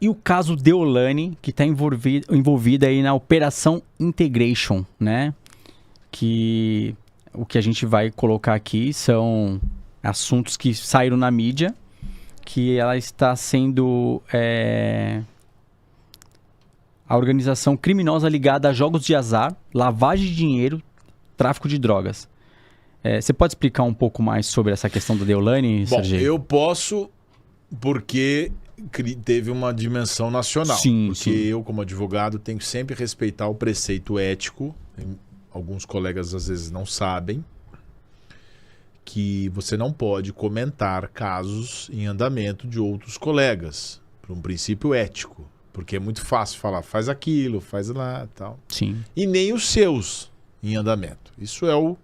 E o caso Deolane, que está envolvida aí na Operação Integration, né? Que o que a gente vai colocar aqui são assuntos que saíram na mídia, que ela está sendo a organização criminosa ligada a jogos de azar, lavagem de dinheiro, tráfico de drogas. Você pode explicar um pouco mais sobre essa questão do Deolane, Sergei? Bom, eu posso, porque teve uma dimensão nacional. Sim, porque sim. eu, como advogado, tenho que sempre respeitar o preceito ético. Alguns colegas, às vezes, não sabem que você não pode comentar casos em andamento de outros colegas, por um princípio ético. Porque é muito fácil falar, faz aquilo, faz lá, tal. Sim. E nem os seus em andamento. Isso é o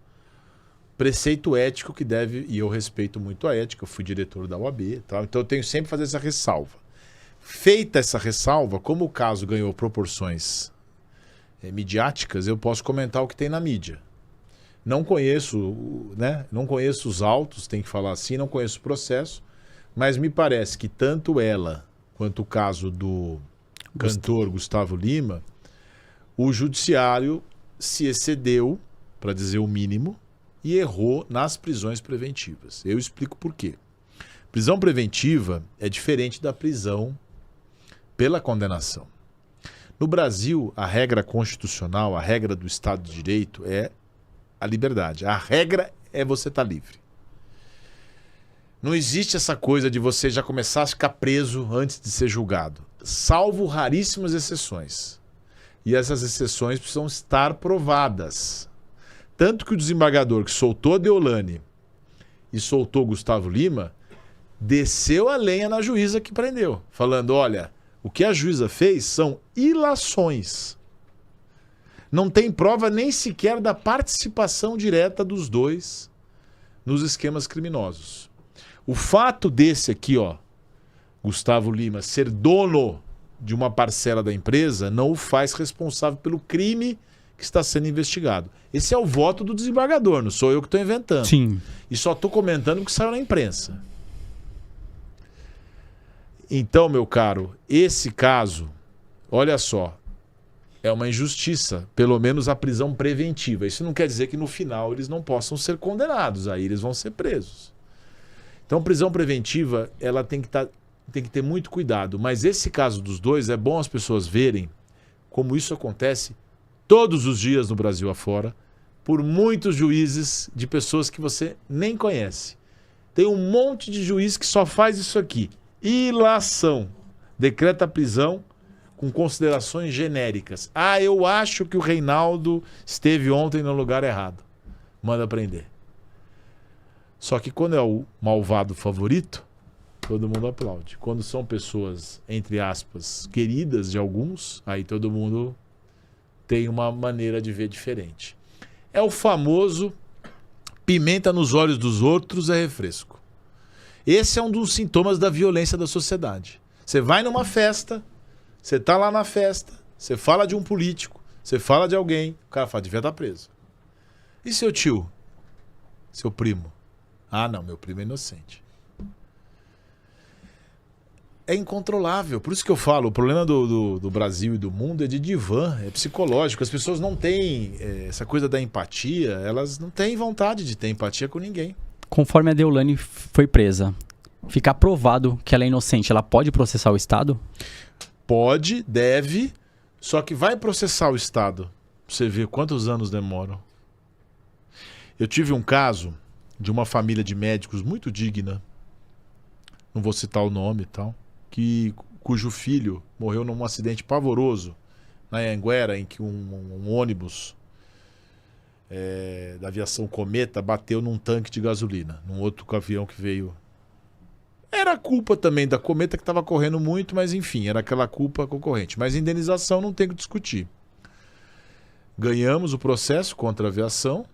preceito ético que deve, e eu respeito muito a ética, eu fui diretor da OAB e tal, então eu tenho sempre que fazer essa ressalva. Feita essa ressalva, como o caso ganhou proporções midiáticas, eu posso comentar o que tem na mídia. Não conheço, né? Não conheço os autos, tem que falar assim, não conheço o processo, mas me parece que tanto ela quanto o caso do cantor Gustavo Lima, o judiciário se excedeu, para dizer o mínimo, e errou nas prisões preventivas. Eu explico por quê. Prisão preventiva é diferente da prisão pela condenação. No Brasil, a regra constitucional, a regra do Estado de Direito é a liberdade. A regra é você estar livre. Não existe essa coisa de você já começar a ficar preso antes de ser julgado, salvo raríssimas exceções. E essas exceções precisam estar provadas. Tanto que o desembargador que soltou a Deolane e soltou Gustavo Lima, desceu a lenha na juíza que prendeu, falando, olha, o que a juíza fez são ilações. Não tem prova nem sequer da participação direta dos dois nos esquemas criminosos. O fato desse aqui, ó, Gustavo Lima, ser dono de uma parcela da empresa, não o faz responsável pelo crime que está sendo investigado. Esse é o voto do desembargador, não sou eu que estou inventando. Sim. E só estou comentando o que saiu na imprensa. Então, meu caro, esse caso, olha só, é uma injustiça, pelo menos a prisão preventiva. Isso não quer dizer que no final eles não possam ser condenados, aí eles vão ser presos. Então, prisão preventiva, ela tem que ter muito cuidado. Mas esse caso dos dois, é bom as pessoas verem como isso acontece todos os dias no Brasil afora, por muitos juízes de pessoas que você nem conhece. Tem um monte de juiz que só faz isso aqui. Ilação. Decreta a prisão com considerações genéricas. Ah, eu acho que o Reinaldo esteve ontem no lugar errado. Manda prender. Só que quando é o malvado favorito, todo mundo aplaude. Quando são pessoas, entre aspas, queridas de alguns, aí todo mundo tem uma maneira de ver diferente. É o famoso pimenta nos olhos dos outros é refresco. Esse é um dos sintomas da violência da sociedade. Você vai numa festa, você está lá na festa, você fala de um político, você fala de alguém, o cara fala, devia estar preso. E seu tio? Seu primo? Ah, não, meu primo é inocente. É incontrolável. Por isso que eu falo, o problema do Brasil e do mundo é de divã, é psicológico. As pessoas não têm essa coisa da empatia, elas não têm vontade de ter empatia com ninguém. Conforme a Deolane foi presa, ficar provado que ela é inocente, ela pode processar o Estado? Pode, deve, só que vai processar o Estado. Você vê quantos anos demoram. Eu tive um caso de uma família de médicos muito digna, não vou citar o nome e tal, cujo filho morreu num acidente pavoroso na Anhanguera, em que um ônibus da aviação Cometa bateu num tanque de gasolina, num outro avião que veio. Era culpa também da Cometa, que estava correndo muito, mas enfim, era aquela culpa concorrente. Mas indenização não tem que discutir. Ganhamos o processo contra a aviação,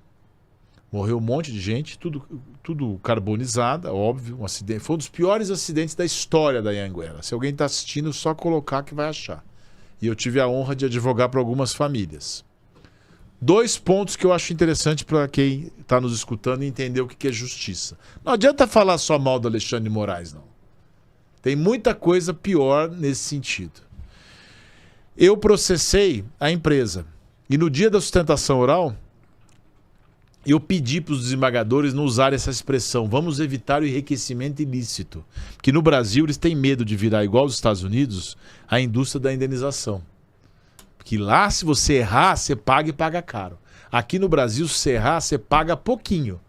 morreu um monte de gente, tudo carbonizada, óbvio, um acidente. Foi um dos piores acidentes da história da Anhanguera. Se alguém está assistindo, só colocar que vai achar. E eu tive a honra de advogar para algumas famílias. 2 pontos que eu acho interessante para quem está nos escutando e entender o que é justiça. Não adianta falar só mal do Alexandre de Moraes, não. Tem muita coisa pior nesse sentido. Eu processei a empresa. E no dia da sustentação oral, eu pedi para os desembargadores não usarem essa expressão. Vamos evitar o enriquecimento ilícito. Porque no Brasil eles têm medo de virar, igual aos Estados Unidos, a indústria da indenização. Porque lá, se você errar, você paga e paga caro. Aqui no Brasil, se você errar, você paga pouquinho.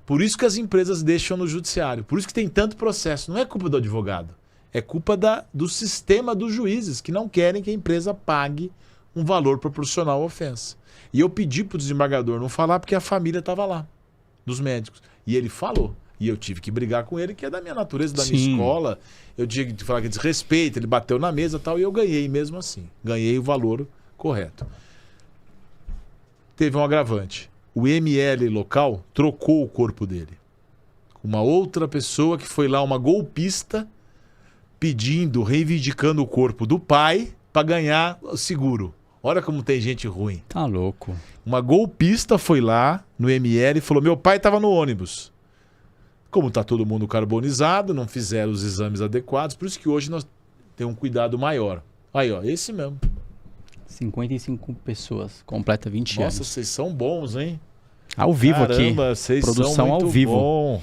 Por isso que as empresas deixam no judiciário. Por isso que tem tanto processo. Não é culpa do advogado. É culpa do sistema dos juízes, que não querem que a empresa pague um valor proporcional à ofensa. E eu pedi para o desembargador não falar porque a família estava lá, dos médicos. E ele falou. E eu tive que brigar com ele, que é da minha natureza, da minha escola. Eu tinha que falar que desrespeito, ele bateu na mesa e tal, e eu ganhei mesmo assim. Ganhei o valor correto. Teve um agravante. O ML local trocou o corpo dele. Uma outra pessoa que foi lá, uma golpista, pedindo, reivindicando o corpo do pai para ganhar seguro. Olha como tem gente ruim. Tá louco. Uma golpista foi lá no ML e falou: meu pai estava no ônibus. Como está todo mundo carbonizado, não fizeram os exames adequados, por isso que hoje nós temos um cuidado maior. Aí, ó, esse mesmo. 55 pessoas, completa 20 anos. Nossa, vocês são bons, hein? Ao vivo. Caramba, aqui. Vocês Produção são muito ao vivo. Bom.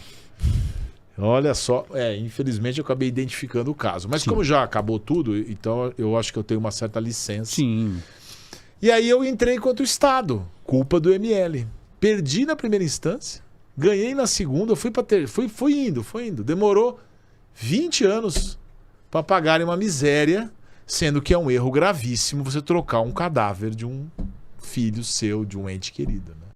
Olha só, infelizmente eu acabei identificando o caso. Mas como já acabou tudo, então eu acho que eu tenho uma certa licença. Sim. E aí eu entrei contra o Estado, culpa do ML. Perdi na primeira instância, ganhei na segunda, fui indo. Demorou 20 anos para pagarem uma miséria, sendo que é um erro gravíssimo você trocar um cadáver de um filho seu, de um ente querido, né?